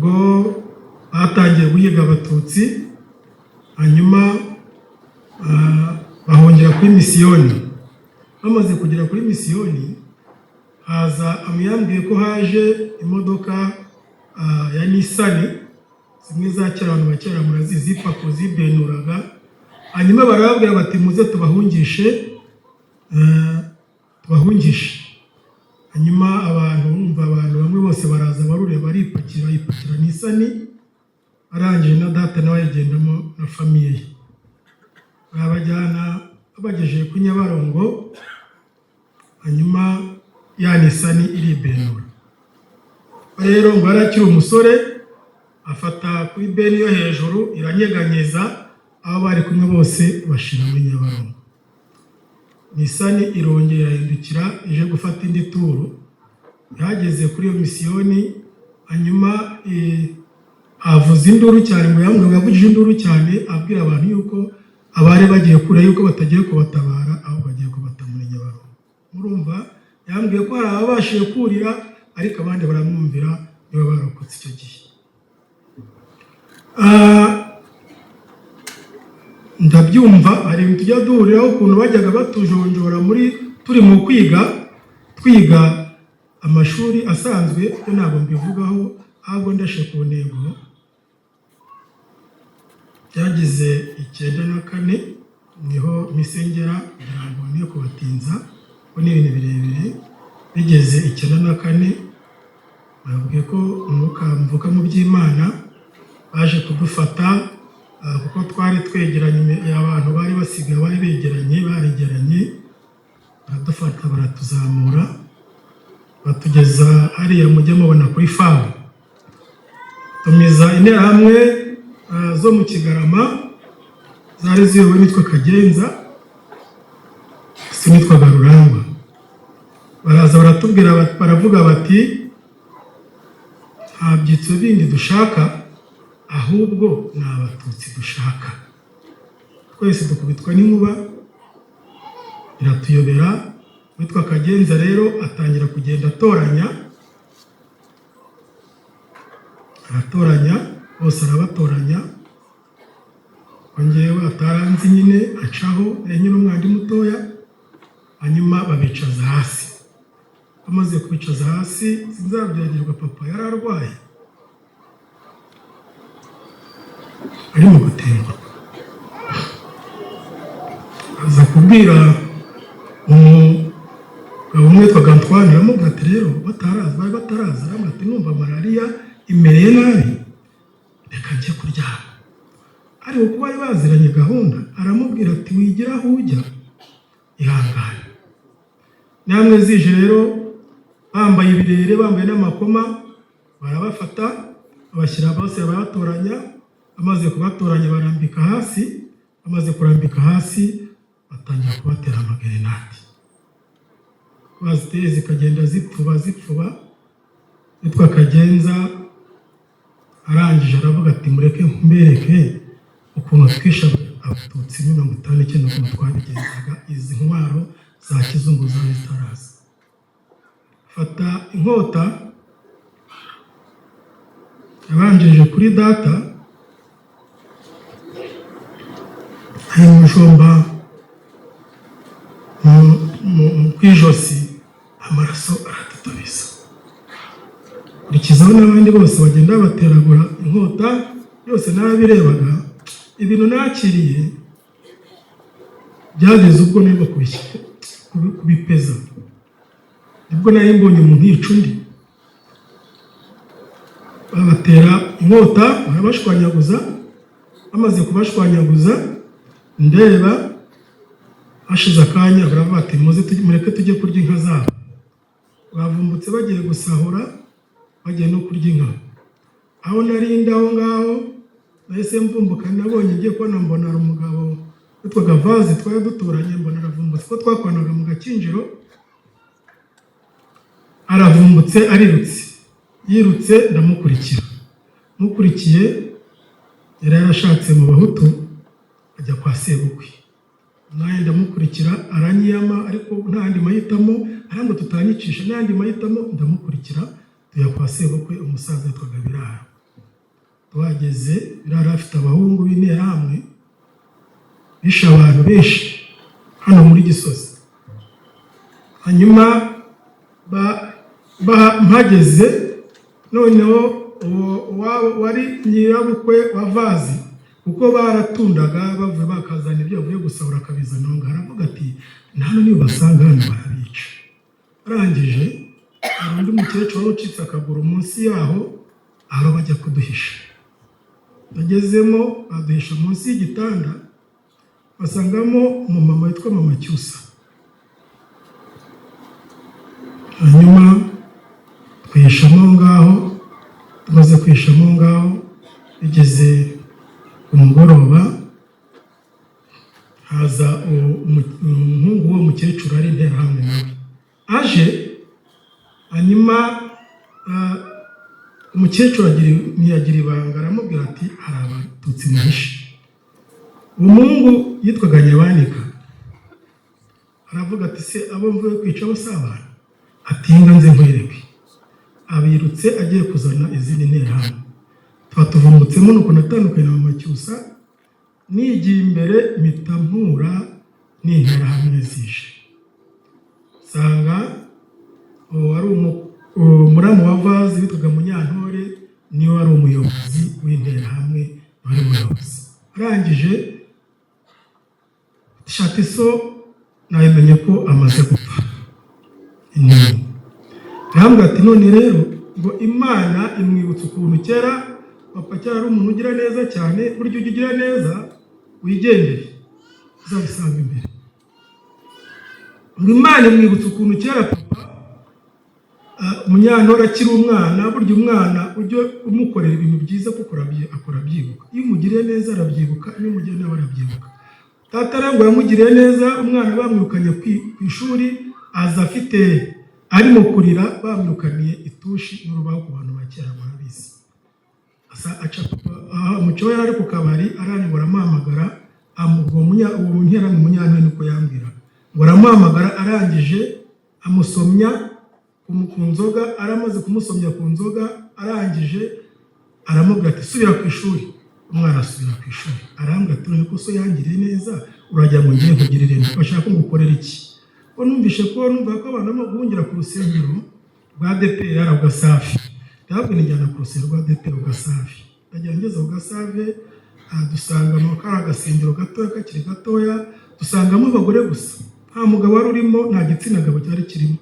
ubwo batangiye guhiga abatutsi, hanyuma bahongera kuri misiyoni. Bamaze kugera kuri misiyoni, haza amuyambwiye ko haje imodoka ya Nissan, zimwe za kera abantu bakera murazizi, pako zibenuraga. Hanyuma barababwira bati muze tubahungishe. Hanyuma abantu bamwe bose baraza barure baripakira Nissan, arangije na data nawe yagendamo na famiye ye. Babajyana babagejeje ku Nyabarongo, hanyuma ya Nissan iribenura. Rero ngo arakiri umusore, afata kuri beni yo hejuru iranyeganyeza, abo bari kumwe bose bashira muri Nyabarongo. Nissan irongera irahindukira ije gufata indi turu. Yageze kuri iyo misiyoni, hanyuma avuza induru cyane, ngo yavugije induru cyane abwira abantu yuko abari bagiye kure, yuko batagiye kubatabara, aho bagiye kubata muri Nyabarongo. Murumva yambwiye ko hari ababashije kurira, ariko abandi baramwumvira, niba barokotse icyo gihe. Ndabyumva, hari ibintu tujya duhuriraho, ukuntu bajyaga batujonjora turi mu twiga amashuri asanzwe, ko ntabwo mbivugaho, ahubwo ndashe ku ntego. Byagize 94 niho misengera, kugira ngo niyo kubatinza ko ni ibintu birebire. Bigeze 94 bavuga ko umwuka mvuka mu by'Imana baje kudufata, kuko twari twegeranye, abantu bari basigaye bari begeranye, baradufata baratuzamura batugeza hariya mujye mubona kuri famu. Tumiza interahamwe zo mu Kigarama, zari ziyobowe nitwa Kagenza, sinitwa Garurangwa. Baraza baratubwira, baravuga bati nta byitso bindi dushaka, ahubwo ni abatutsi dushaka. Twese dukubitwa n'inkuba, iratuyobera. Witwa Kagenza rero atangira kugenda aratoranya, bose arabatoranya. Ongewe ataranzi nyine acaho nyine umwandi mutoya, hanyuma babicaza hasi. Bamaze kubicaza hasi, sinzabyagirwa, papa yararwaye, arimo guterwa. Aza kubwira umugabo umwe witwa Antoine, aramubwira ati rero bari bataraza, aramubwira ati numva malariya imereye nabi, reka njye kuryama. Ariko kuba bari baziranye gahunda, aramubwira ati wigira aho ujya, ihangane. Namwe zije rero bambaye ibirere, bambaye n'amakoma, barabafata babashyira bose, barabatoranya. Amaze kubatoranya barambika hasi, amaze kurambika hasi batangira kubatera amagerenade. Baziteye zikagenda zipfuba. Witwa Kagenza arangije aravuga ati mureke mbereke ukuntu twisha abatutsi 59 ukuntu twabigenzaga, izi ntwaro za kizungu za zitaraza. Fata inkota, yabanjije kuri data, umushomba kwijosi, amaraso aratutubisa. Kurikizaho n'abandi bose bagenda bateragura inkota yose. N'abirebaga ibintu nakiriye, byageze ubwo niba kubipeza, nibwo nari mbonye umuntu yica undi. Babatera inkota, barabashwanyaguza. Bamaze kubashwanyaguza, ndeba hashize akanya, baravuga ati mureke tujye kurya inka zabo. Bavumbutse bagiye gusahura, bagiye no kurya inka. Aho narinda aho ngaho, nahise mvumbuka, nabonye ngiye kubona mbona ari umugabo witwaga Vaze, twari duturanye, mbona aravumbutse, ko twakoranaga mu Gakinjiro. Aravumbutse yirutse, ndamukurikira. Mukurikiye yari yarashatse mu Bahutu, ajya kwa sebukwe. Naye ndamukurikira, aranyiyama, ariko ntandi mahitamo, arango tutanyicisha n'andi mahitamo. Ndamukurikira tujya kwa sebukwe, umusaza witwaga Biraro. wageze birara afite abahungu b'interahamwe bishe abantu benshi hano muri Gisozi. Hanyuma mpageze noneho wari nyirabukwe wa Vazi kuko baratundaga bavuye bakazana ibyo bavuye gusahura akabizana ngo aravuga ati nano niba basanga hano barabica. Arangije hari undi mukecuru wari ucitse akaguru munsi yaho aho bajya kuduhisha. Bagezemo baduhisha munsi y'igitanda basangamo umumama witwa Mama Cyusa. Hanyuma twihishamo ngaho, tumaze kwihishamo ngaho bigeze umugoroba haza umuhungu wo mukecuru ari interahamwe nawe aje. Hanyuma umukecuru ntiyagira ibanga aramubwira ati hari abatutsi mwishe. Umuhungu yitwaga Nyabanika aravuga ati se abo mvuye kwica bo si abantu? Ati nga nze nkwereke. Abirutse agiye kuzana izindi nterahamwe. Twatuvumbutsemo nuko natandukanye na Mama Cyusa nigiye imbere mpita mpura n'interahamwe zije. Sanga wari umuramu wa Vazi witwaga Munyantore niwe wari umuyobozi w'interahamwe wari umuyobozi. Arangije Shatiso nabimenye ko amaze gupfa. Arambwira ati none rero ngo Imana imwibutsa ukuntu kera papa cyari umuntu ugira neza cyane, buryo ugira neza wigendere uzabisanga imbere. Ngo Imana imwibutsa ukuntu kera papa Munyantore akiri umwana, buryo umwana ujye umukorera ibintu byiza kuko akora byibuka. Iyo umugiriye neza arabyibuka, iyo umugiriye nawe arabyibuka. Tata rero yamugiriye neza, umwana bamwirukanye ku ishuri aza afite arimo kurira, bamwirukaniye itushi n'urubaho ku bantu bakera murabizi. Asa aca papa umuco yari ari ku kabari arangora amuhamagara uwo ntera mu Munyantore niko yambwira ngo aramuhamagara. Arangije amusomya ku nzoga, aramaze kumusomya ku nzoga arangije aramubwira ati subira ku ishuri. Umwana asubira ku ishuri. Arambwira ati none ko so yangiriye neza urajya ngo ngiye kugirira neza, bashaka ngukorera iki? Ko numvishe ko numva ko abantu barimo guhungira ku rusengero rwa ADEPR Gasafi. Ntabwo nijyana ku rusengero rwa ADEPR Gasafi. Ndajya ngeze ku Gasave dusanga mu gasengero gatoya kakiri gatoya, dusangamo abagore gusa, nta mugabo wari urimo, nta gitsina gabo cyari kirimo.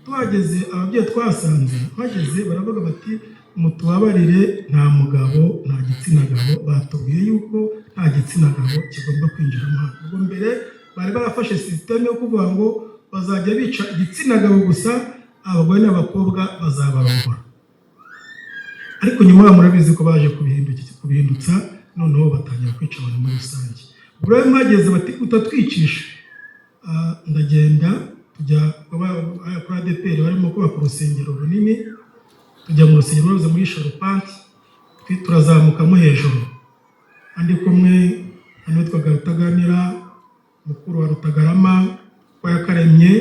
Tuhageze ababyeyi twasanze bageze baravuga bati mutubabarire nta mugabo nta gitsina gabo. Batubwiye yuko nta gitsina gabo kigomba kwinjira mu hano. Ubwo mbere bari barafashe system yo kuvuga ngo bazajya bica igitsina gabo gusa, abagore n'abakobwa bazabarongora. Ariko nyuma murabizi ko baje kubihindutsa, noneho batangira kwica abantu muri rusange. Ubwo rero mpageze bati utatwicisha. Ndagenda tujya kuri ADEPR barimo kubaka urusengero runini, tujya mu rusengero rwabuze muri Sharupanti, turazamukamo hejuru. Andi kumwe witwaga Rutaganira, mukuru wa Rutagarama kwa Yakaremye,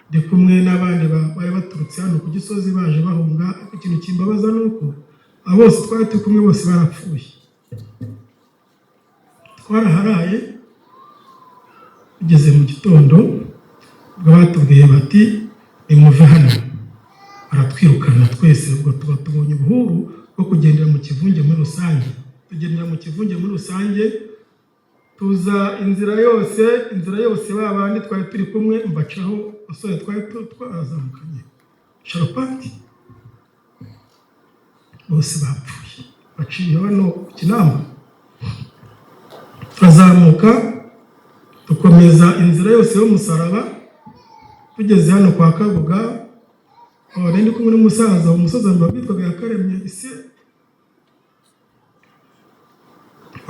ndi kumwe n'abandi bari baturutse hano ku Gisozi baje bahunga. Ikintu kimbabaza nuko abo bose twari turi kumwe bose barapfuye. Twaraharaye ugeze mu gitondo ubwo batubwiye bati nimuve hano, baratwirukana twese. Ubwo tuba tubonye ubuhuru bwo kugendera mu kivunge muri rusange. Tugendera mu kivunge muri rusange, tuza inzira yose babandi twari turi kumwe mbacaho, basore twari twarazamukanye Sharupanti bose bapfuye. Baciye hano Kinamba, turazamuka dukomeza inzira yose y'umusaraba, tugeze hano kwa Kabuga. Ndi kumwe n'umusaza, umusaza witwaga Yakaremye ise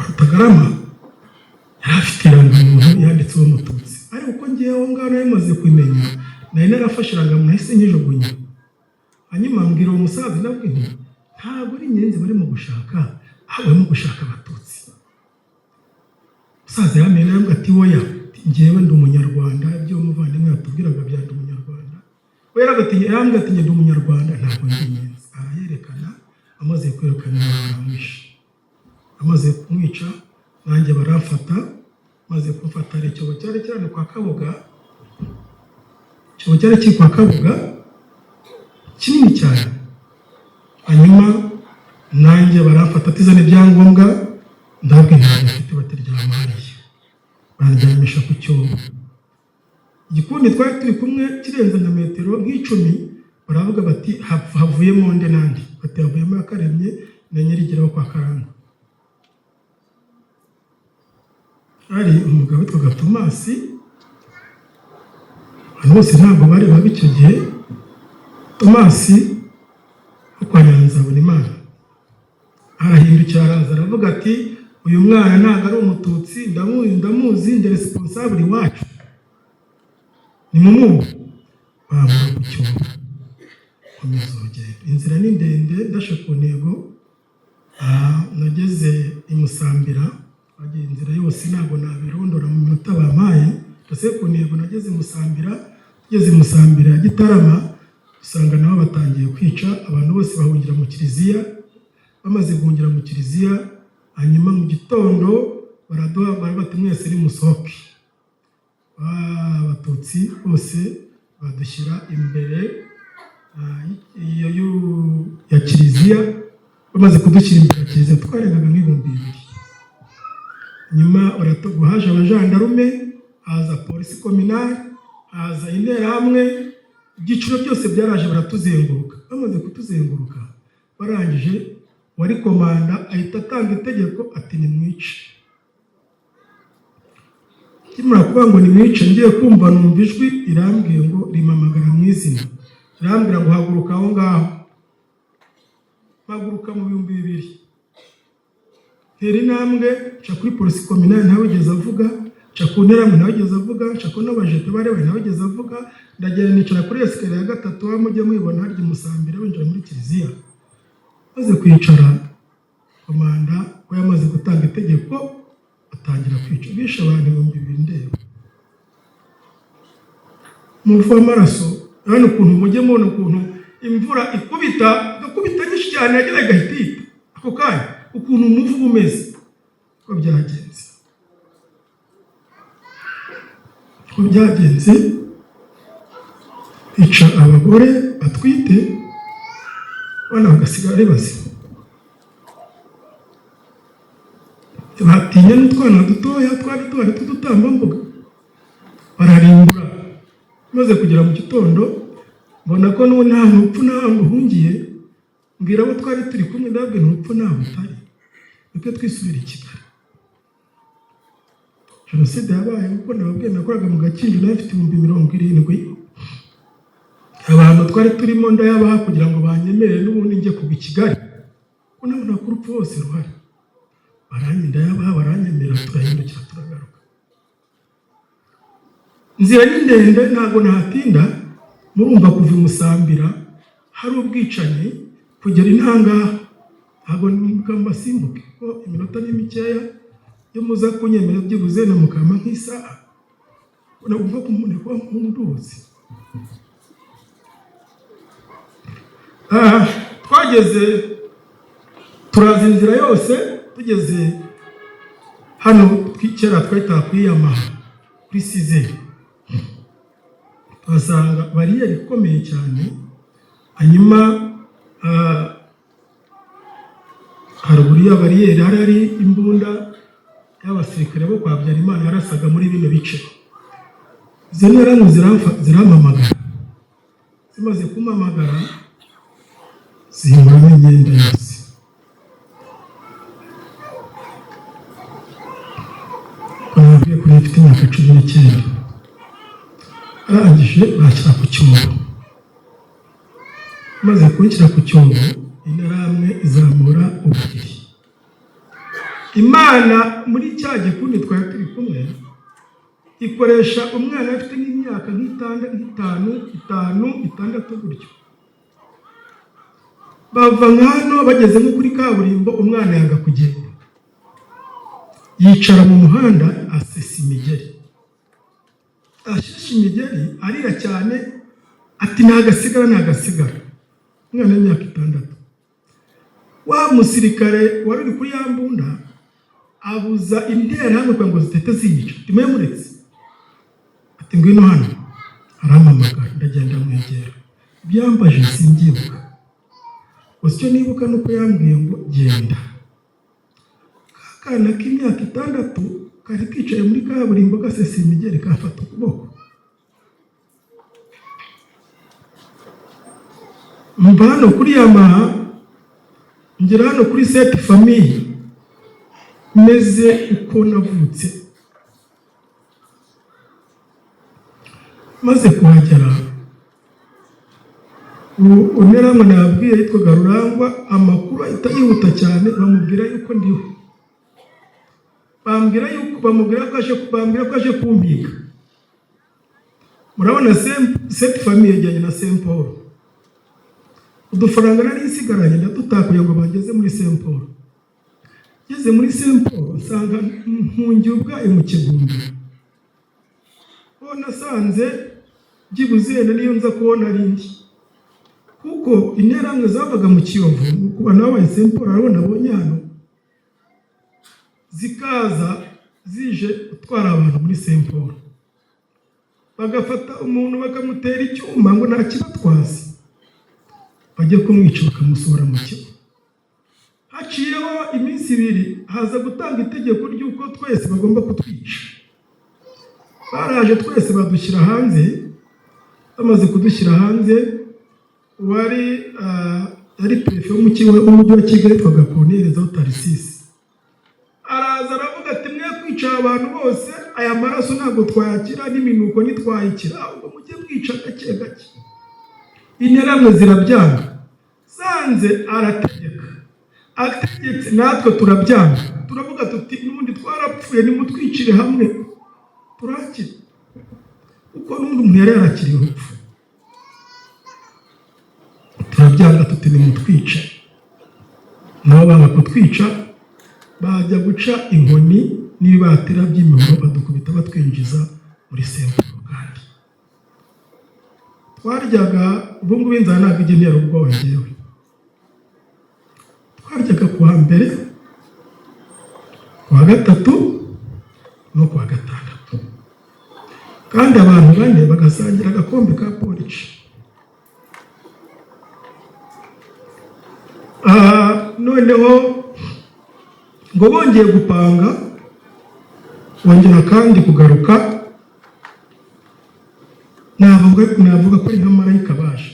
Rutagarama, yari afite irangamuntu yanditseho Umututsi. Ariko uko ngiye aho ngaho yamaze kumenya, nari narafashe irangamuntu nahise nyijugunya. Hanyuma mbwira uwo musaza nabwo nti ntabwo ari inyenzi barimo gushaka, ahubwo barimo gushaka Abatutsi. Umusaza yamenye yambwira ati woya, njyewe ndi Umunyarwanda, ibyo umuvandimwe yatubwiraga bya ndi Umunyarwanda. We yambwira ati ndi Umunyarwanda, ntabwo ndi inyenzi. Arayerekana, amaze kwerekana baramwishe. bamaze kumwica nanjye baramfata, maze kumfata icyobo cyari cyane kwa Kabuga, icyobo cyari kiri kwa Kabuga kinini cyane. Hanyuma nanjye baramfata atizana ibyangombwa, ndabwira abafite bataryama hariya, barandyamisha ku cyobo. Igikundi twari turi kumwe kirenze na metero nk'icumi, baravuga bati havuyemo nde nandi, bati havuyemo Yakaremye na Nyirigiraho kwa Karangwa. Hari umugabo witwaga Tomasi, abantu bose ntabwo bari babi icyo gihe. Tomasi wo kwa Nyanzabonimana arahindukira araza aravuga ati uyu mwana ntabwo ari umututsi, ndamuzi, ndi responsable wacu, ni mumubu. Bamura ku cyobo, komeza urugendo. Inzira ni ndende, ndashe ku ntego. Nageze i Musambira, bagiye inzira yose ntabwo nabirondora mu minota bampaye. Ndase ku ntego nageze i Musambira, tugeze i Musambira ya Gitarama, usanga nabo batangiye kwica abantu bose, bahungira mu kiliziya. Bamaze guhungira mu kiliziya, hanyuma mu gitondo baraduha bati mwese ni musohoke. Abatutsi bose badushyira imbere ya kiliziya. Bamaze kudushyira imbere ya kiliziya twarengaga nk'ibihumbi 2. Nyuma haje abajandarume, haza polisi kominari, haza interahamwe, ibyiciro byose byaraje baratuzenguruka. Bamaze kutuzenguruka, barangije wari komanda ahita atanga itegeko ati nimwice. Kimara kuvuga ngo nimwice, ngiye kumva numva ijwi irambwiye ngo rimamagara mu izina, irambwira ngo haguruka aho ngaho. Mpaguruka mu 2000, ntera intambwe nca kuri polisi kominari, ntawigeze avuga, nca ku nterahamwe ntawigeze avuga, nca ko n'abajete bari ntawigeze avuga. Ndagenda nicara kuri esikariye ya 3, mujye mwibona harya i Musambira winjira muri kiliziya. Maze kwicara, komanda we yamaze gutanga itegeko, atangira kwica. Bishe abantu 2000 ndeba. Muvu w'amaraso, hano ukuntu mujye mubona ukuntu imvura ikubita nyinshi cyane yagera igahitita. Ako kanya ukuntu umuvu umeze, ko byagenze. Ica abagore batwite, bana bagasigara ari bazima. Batinya n'utwana dutoya twari tudutambambuga, bararimbura. Maze kugera mu gitondo, mbona ko n'ubu nta ntupfu ntahantu uhungiye, mbwira abo twari turi kumwe, ndabwira ntupfu ntaho utari, niko twisubira i Kigali. Jenoside yabaye kuko nababwiye nakoraga mu Gakinjiro, nari mfite 70,000. Abantu twari turimo ndayabaha kugira ngo banyemerere n'ubundi njye kugwa i Kigali, ko nabona ko urupfu hose ruhari. Ndayabaha baranyemera, turahindukira turagaruka. Inzira ni ndende, ntabwo nahatinda. Murumva kuva i Musambira hari ubwicanyi kugera intangaha, ntabwo mukambasimbuke ko iminota ni mikeya. Iyo muza kunyemera byibuze na mukama nk'isaha, nabumva ko umuntu kuba nk'umuduzi. Twageze turaza inzira yose, tugeze hano kera twahita kwiyamaha kuri Sizeri, tuhasanga bariyeri ikomeye cyane. Hanyuma haruguru ya bariyeri hari imbunda y'abasirikare bo kwa Habyarimana yarasaga muri bino bice. Izo nterahamwe zirampamagara, zimaze kumpamagara zimuramo imyenda yose. Nabwiye kuri mfite imyaka 19. Arangije bashyira ku cyobo. Maze kunshyira ku cyobo, interahamwe izamura ubuhiri. Imana muri cya gikundi twari turi kumwe, ikoresha umwana afite n'imyaka nk'itanu gutyo. Bava nkano bageze nko kuri kaburimbo, umwana yanga kugenda, yicara mu muhanda asesa imigeri. Asheshe imigeri arira cyane ati ntagasigara. Umwana w'imyaka 6. Wa musirikare wari uri kuri ya mbunda abuza interahamwe kugira ngo zitete ziyica. Timwe muretse ati ngwino hano, arampamagara, ndagenda mwegera. Byambaje simbyibuka, gusa icyo nibuka nuko yambwiye ngo genda. Kakana k'imyaka 6 kari kicaye muri kaburimbo gasesa imigeri kafata ukuboko. Mba hano kuri Yamaha, ngera hano kuri Set Famille, meze uko navutse. Maze kuhagera, Interahamwe nabwiye yitwaga Rurangwa, amakuru ahita yihuta cyane, bamubwira yuko ndiho. Bamubwira ko aje kumpiga. Murabona Set Famille yajyanye na Saint Paul. Udufaranga nari nsigaranye ndatutakuye ngo bageze muri Saint Paul. Ngeze muri Saint Paul nsanga mpungiye ubwayo mu Kigumbi. Nasanze byibuze niyo nza kubona rindi, kuko interahamwe zavaga mu Kiyovu kuba nawe Saint Paul arabona abonye hano, zikaza zije gutwara abantu muri Saint Paul, bagafata umuntu bakamutera icyuma ngo nta kibatwaza, bajye kumwica bakamusohora mu kigo. Haciyeho iminsi 2 haza gutanga itegeko ry'uko twese bagomba kutwica. Baraje twese badushyira hanze. Bamaze kudushyira hanze, yari prefe w'umujyi wa Kigali twaga Corneille Tarisisi, araza aravuga ati mwe kwica abantu bose, aya maraso ntabwo twayakira n'iminuko nitwayikira, ahubwo mujye mwica gake gake. Interahamwe zirabyanga, sanze arategeka, ategetse natwe turabyanga, turavuga tuti n'ubundi twarapfuye nimutwicire hamwe turakira, uko n'undi umuntu yari yarakiriye urupfu. Turabyanga tuti nimutwice. Nabo banga kutwica, bajya guca inkoni n'ibibatira by'imihoro badukubita batwinjiza muri Saint Paul. Kandi twaryaga ubungu b'inzara ntabwo igenera ubwoba njyewe. Twaryaga kuwa mbere, kuwa gatatu no kuwa gatandatu, kandi abantu 4 bagasangira agakombe ka polici. Noneho ngo bongeye gupanga, bongera kandi kugaruka, navuga ko ari nka marayika baje.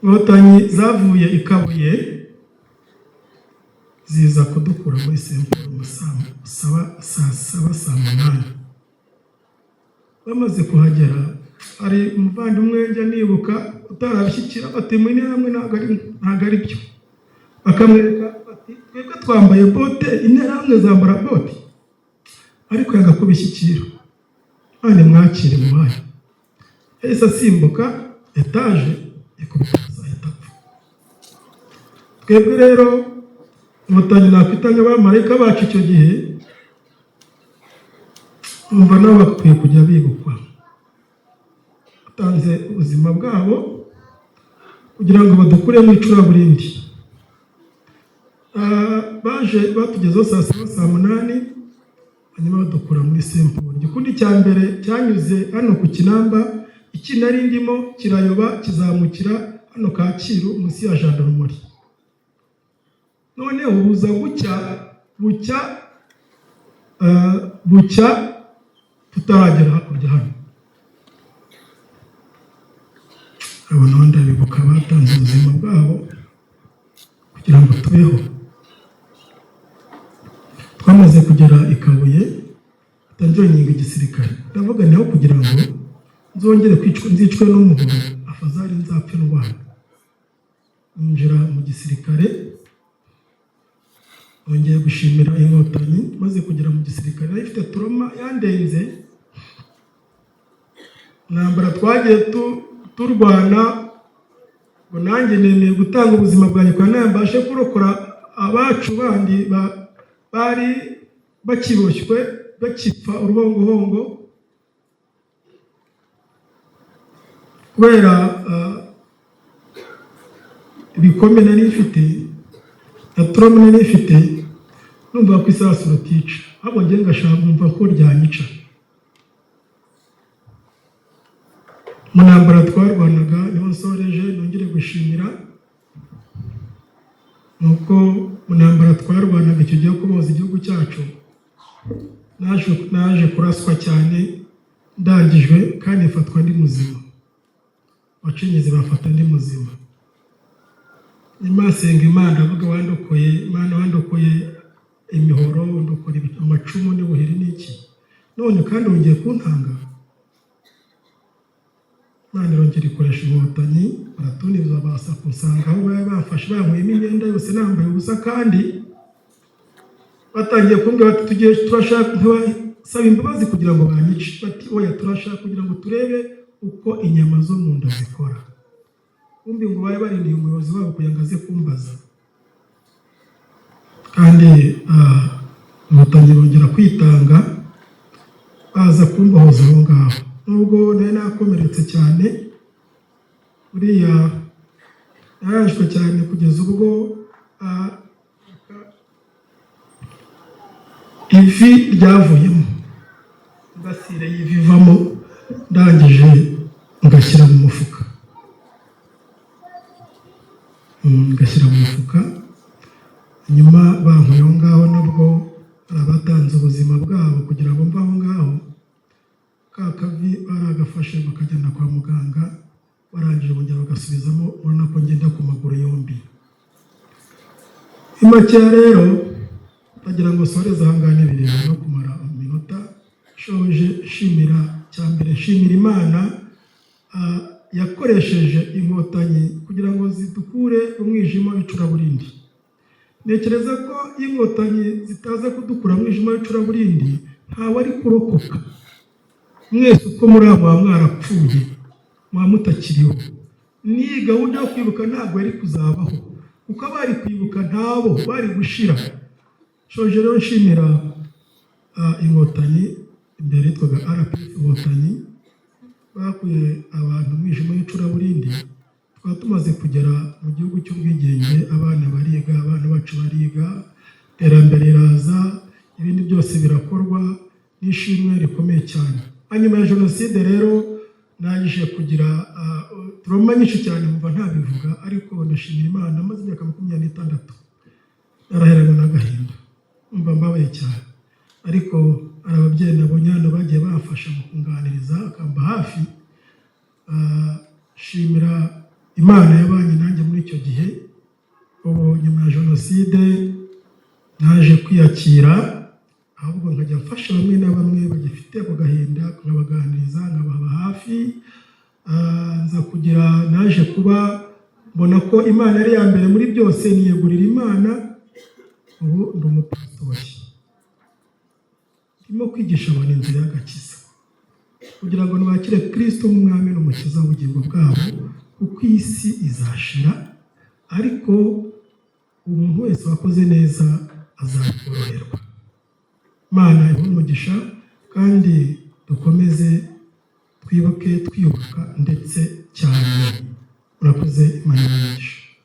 Inkotanyi zavuye i Kabuye ziza kudukura muri Saint Paul saa 7. Bamaze kuhagera, hari umuvandimwe njya nibuka utarabishyikira, bati mwe hamwe ntabwo ari byo. Bakamwereka bati twebwe twambaye bote, interahamwe zambara bote, ariko yanga kubishyikira. None mwakire mubaye. Yahise asimbuka etaje ikubita saa 3. Twebwe rero Inkotanyi nakwitanga abamarayika bacu icyo gihe, umva nabo bakwiye kujya bigukwa. Batanze ubuzima bwabo kugira ngo badukure mu icuraburindi. Baje batugezeho saa 8, hanyuma badukura muri Saint Paul. Igikundi cya mbere cyanyuze hano ku Kinamba, iki nari ndimo kirayoba kizamukira hano Kacyiru munsi ya Gendarmerie. None ubuza bucya tutaragera hakurya hano. Abantu ndabibuka batanze ubuzima bwabo kugira ngo tubeho. Twamaze kugera i Kabuye, tanjoyinga igisirikare. Ndavuga niho kugira ngo nzongere nzicwe n'umuhoro, afazari nzapfe n'ubwana. Ninjira mu gisirikare, nongeye gushimira Inkotanyi. Maze kugera mu gisirikare ifite turoma yandenze, nambara twagiye turwana, ngo nanjye nemeye gutanga ubuzima bwanjye kwa nambashe kurokora abacu bandi bari bakiboshywe bakipfa uruhongohongo kubera ibikombe nari ifite na turoma nari ifite. numva ko isasu rutica, ahubwo njye ngashaka kumva ko ryanyica. Mu ntambara twarwanaga niho nsoreje nongere gushimira, nuko mu ntambara twarwanaga icyo gihe kuboza igihugu cyacu, naje kuraswa cyane ndangijwe kandi mfatwa ndi muzima, abacinyezi bafata ndi muzima. Nyuma senga Imana, avuga wandokoye, Imana wandokoye imihoro, ndokora amacumu n'ubuhiri n'iki, none kandi wongeye kuntanga. Imana irongera ikoresha inkotanyi, baratuniza basa kusanga aho bari bafashe banyweyemo imyenda yose nambaye ubusa, kandi batangiye kumbwira bati tugiye turashaka saba imbabazi kugira ngo banyice. Bati oya, turashaka kugira ngo turebe uko inyama zo mu nda zikora. Umbi ngo bari barindiye umuyobozi wabo kugira ngo aze kumbaza, kandi batangiye bongera kwitanga baza kumbahoza aho ngaho. Nubwo nari nakomeretse cyane, buriya narashwe cyane kugeza ubwo ivi ryavuyemo, ngasire y'ivi ivamo, ndangije ngashyira mu mufuka, nyuma bankuye aho ngaho. Nubwo arabatanze ubuzima bwabo kugira ngo mve aho ngaho, ka kavi baragafashe bakajyana kwa muganga, barangije bongera bagasubizamo, ubona ko ngenda ku maguru yombi. Imakera rero bagira ngo soreze ahangane bireba no kumara iminota. Shoje shimira cyambere, shimira Imana yakoresheje inkotanyi kugira ngo zidukure umwijima w'icuraburindi. Nekereza ko inkotanyi zitaza kudukura umwijima w'icuraburindi ntawe ari kurokoka. Mwese uko muri abo mwarapfuye, mutakiriho. Ni gahunda yo kwibuka ntabwo yari kuzabaho, kuko abari kwibuka ntabo bari gushira. Shoje rero nshimira inkotanyi, imbere yitwaga RPF inkotanyi, bakuye abantu umwijima w'icuraburindi. Twaba tumaze kugera mu gihugu cy'ubwigenge, abana bariga, abana bacu bariga, iterambere riraza, ibindi byose birakorwa, n'ishimwe rikomeye cyane. Hanyuma ya jenoside rero naje kugira trauma nyinshi cyane, mva ntabivuga, ariko ndashimira Imana. Maze imyaka 26 naraherana n'agahinda, mva mbabaye cyane, ariko ababyeyi nabonye hano bagiye bafasha mu kunganiriza, akamba hafi. Shimira Imana yabanye nanjye muri icyo gihe. Ubu nyuma ya jenoside naje kwiyakira, ahubwo nkajya mfasha bamwe na bamwe bagifite ako gahinda, nkabaganiriza, nkababa hafi. Nza kugira naje kuba mbona ko Imana ari ya mbere muri byose, niyegurira Imana. Ubu ndi umupasitori, ndimo kwigisha abantu inzira y'agakiza kugira ngo nibakire Kristo nk'umwami n'umukiza w'ubugingo bwabo, kuko isi izashira, ariko umuntu wese wakoze neza azakoroherwa. Imana ibahe umugisha, kandi dukomeze twibuke twiyubaka ndetse cyane. Murakoze, Imana ibahe umugisha.